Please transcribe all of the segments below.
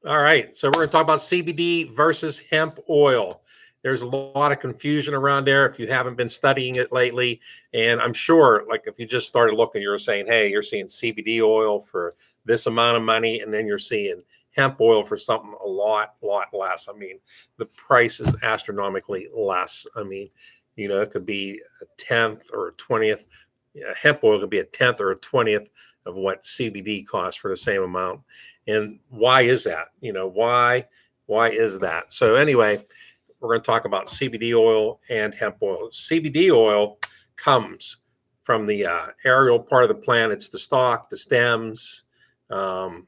All right, so we're going to talk about CBD versus hemp oil. There's a lot of confusion around there if you haven't been studying it lately. And I'm sure, like, if you just started looking, you're saying, hey, you're seeing CBD oil for this amount of money, and then you're seeing hemp oil for something a lot less. I mean, the price is astronomically less. I mean, it could be a tenth or a 20th. Yeah, hemp oil could be a tenth or a 20th of what CBD costs for the same amount. And why is that? Why is that? So anyway, we're going to talk about CBD oil and hemp oil. CBD oil comes from the aerial part of the plant. It's the stalk, the stems, the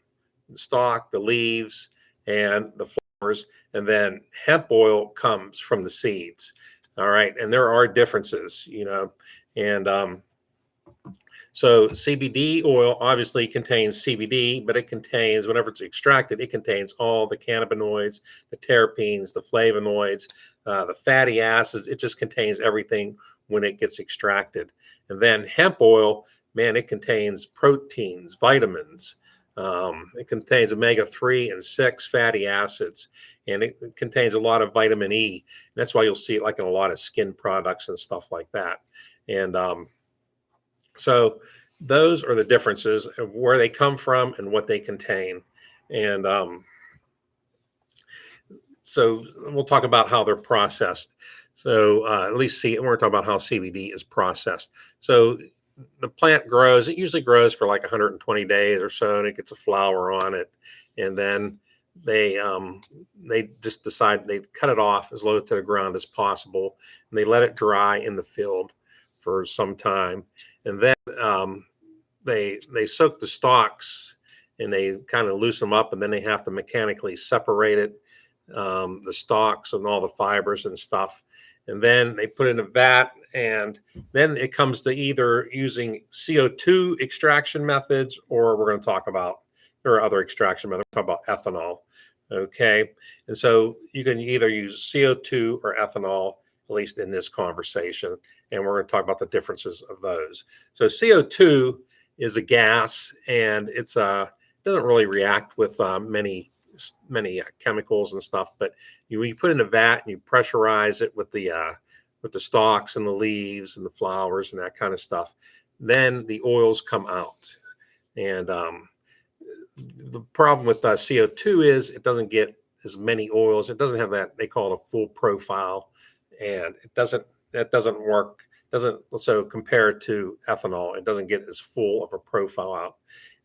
stalk, the leaves, and the flowers. And then hemp oil comes from the seeds. All right, and there are differences, and so CBD oil obviously contains CBD, but it contains, whenever it's extracted, it contains all the cannabinoids, the terpenes, the flavonoids, the fatty acids. It just contains everything when it gets extracted. And then hemp oil, man, it contains proteins, vitamins. It contains omega-3 and 6 fatty acids, and it contains a lot of vitamin E. And that's why you'll see it like in a lot of skin products and stuff like that. And so those are the differences of where they come from and what they contain. And so we'll talk about how they're processed. So at least we're going to talk about how CBD is processed. So the plant grows. It usually grows for like 120 days or so, and it gets a flower on it. And then they just decide they cut it off as low to the ground as possible, and they let it dry in the field for some time. And then they soak the stalks and they kind of loosen them up, and then they have to mechanically separate it, the stalks and all the fibers and stuff. And then they put it in a vat, and then it comes to either using CO2 extraction methods, or we're going to talk about, there are other extraction methods. We're talk about ethanol. Okay. And so you can either use CO2 or ethanol, at least in this conversation. And we're going to talk about the differences of those. So CO2 is a gas, and it doesn't really react with many chemicals and stuff. But you put it in a vat and you pressurize it with the stalks and the leaves and the flowers and that kind of stuff. Then the oils come out. And the problem with CO2 is it doesn't get as many oils. It doesn't have that, they call it a full profile, and that doesn't work. So compared to ethanol, it doesn't get as full of a profile out.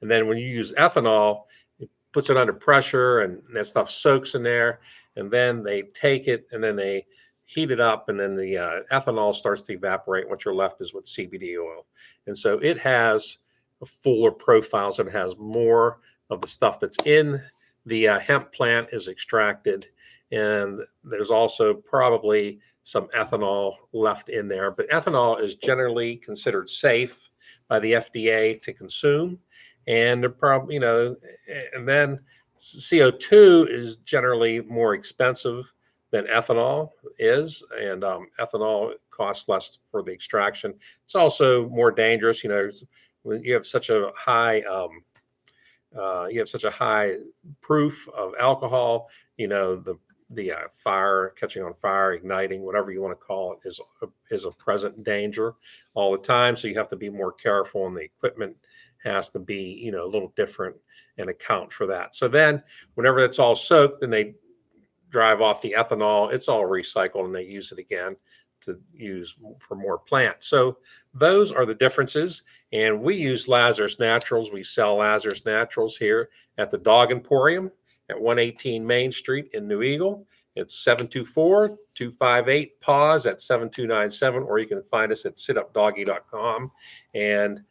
And then when you use ethanol, it puts it under pressure, and that stuff soaks in there. And then they take it and then they heat it up, and then the ethanol starts to evaporate. What you're left is with CBD oil. And so it has a fuller profile. So it has more of the stuff that's in the hemp plant is extracted. And there's also probably some ethanol left in there. But ethanol is generally considered safe by the FDA to consume. And they're probably, and then CO2 is generally more expensive than ethanol is. And ethanol costs less for the extraction. It's also more dangerous. When you have such a high proof of alcohol, the fire, catching on fire, igniting, whatever you want to call it, is a present danger all the time. So you have to be more careful, and the equipment has to be a little different and account for that. So then whenever it's all soaked and they drive off the ethanol, it's all recycled and they use it again to use for more plants. So those are the differences. And we use Lazarus Naturals. We sell Lazarus Naturals here at the Dog Emporium at 118 Main Street in New Eagle. It's 724-258-PAUSE at 7297, or you can find us at situpdoggy.com. And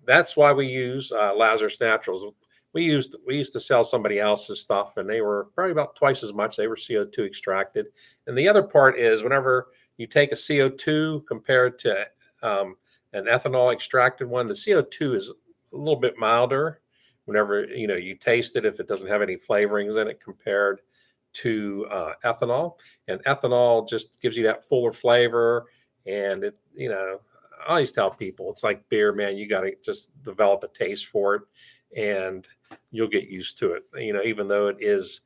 that's why we use Lazarus Naturals. We used to sell somebody else's stuff, and they were probably about twice as much. They were CO2 extracted. And the other part is whenever you take a CO2 compared to an ethanol extracted one, the CO2 is a little bit milder whenever you taste it, if it doesn't have any flavorings in it compared to ethanol. And ethanol just gives you that fuller flavor. And I always tell people, it's like beer, man. You got to just develop a taste for it. and you'll get used to it. Even though it is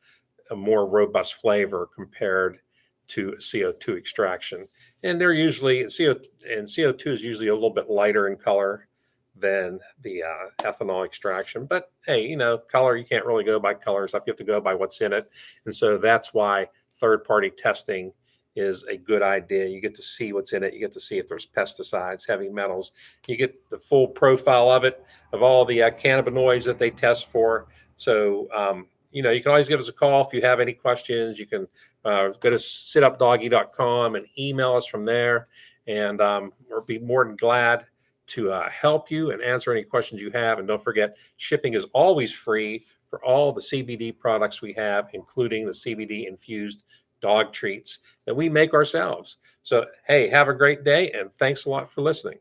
a more robust flavor compared to CO2 extraction. And they're usually CO2 is usually a little bit lighter in color than the ethanol extraction. But hey, color, you can't really go by color stuff. You have to go by what's in it. And so that's why third party testing is a good idea. You get to see what's in it. You get to see if there's pesticides, heavy metals. You get the full profile of it, of all the cannabinoids that they test for. So, you can always give us a call if you have any questions. You can go to situpdoggy.com and email us from there. And we'll be more than glad to help you and answer any questions you have. And don't forget, shipping is always free for all the CBD products we have, including the CBD infused dog treats that we make ourselves. So, hey, have a great day, and thanks a lot for listening.